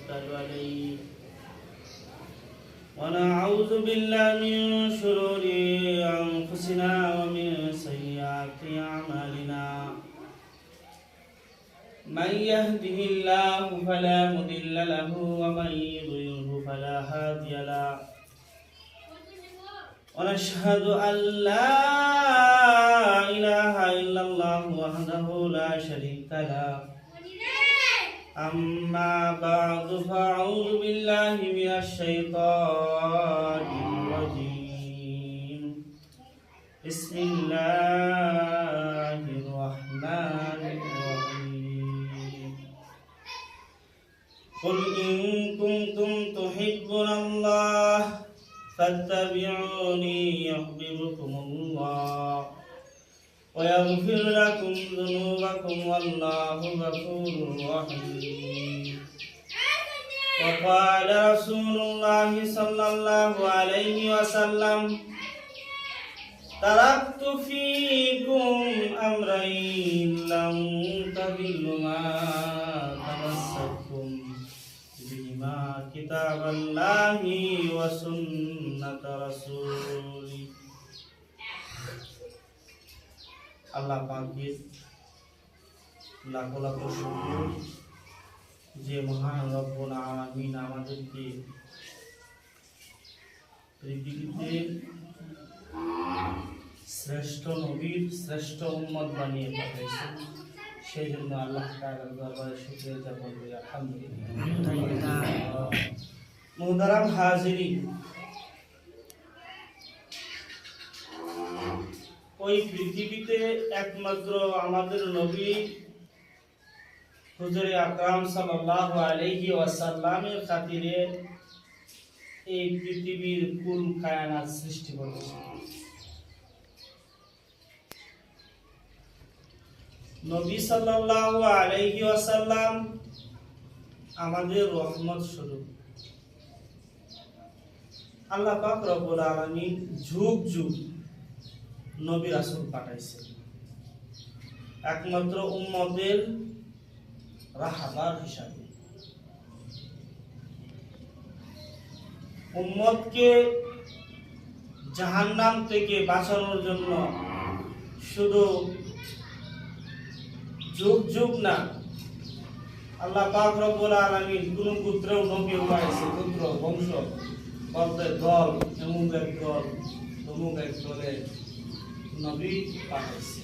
نتوكل عليه ونعوذ بالله من شرور أنفسنا ومن سيئات أعمالنا من يهده الله فلا مضل له ومن يضلله فلا هادي له ونشهد أن لا إله إلا الله وحده لا شريك له أما بعد فأعوذ بالله من الشيطان الرجيم بسم الله الرحمن الرحيم قل إن كنتم تحبون الله فاتبعوني يحببكم الله ويغفر لكم ذنوبكم والله غفور رحيم وقال رسول الله صلى الله عليه وسلم تركت فيكم أمرين لن تضلوا ما تمسكتم بهما كتاب الله وسنة رسوله আল্লাহ পাকের লাখ লাখ শুকর যে মহান রব্বুল আলামিন আমাদেরকে পৃথিবীতে শ্রেষ্ঠ নবীর শ্রেষ্ঠ উম্মত বানিয়ে পাঠিয়েছেন সেই জন্য আল্লাহ তাআলার দরবারে শুকরিয়া জ্ঞাপন করি আলহামদুলিল্লাহ। মুহতারাম হাজিরিন, ওই পৃথিবীতে একমাত্র আমাদের নবী হুজুরে আকরাম সাল্লাল্লাহু আলাইহি ওয়াসাল্লামের খাতিরে এই পৃথিবীর কুল কায়নাত সৃষ্টি করেছে। নবী সাল্লাল্লাহু আলাইহি ওয়াসাল্লাম আমাদের রহমত স্বরূপ। আল্লাহ পাক রব্বুল আলামিন যুগ যুগ নবী রাসূল পাঠাইছেন একমাত্র উম্মতের রাহবার হিসাবে। উম্মতকে জাহান্নাম থেকে বাঁচানোর জন্য শুধু যুগ যুগ না, আল্লাহ পাক রব্বুল আলামিন কোন পুত্রেও নবী পাঠাইছে, পুত্র বংশ বলতে দল, অমুক এক দল তমুক এক দলে নবী পাঠাইছে।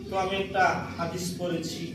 তো আমি একটা হাদিস পড়েছি।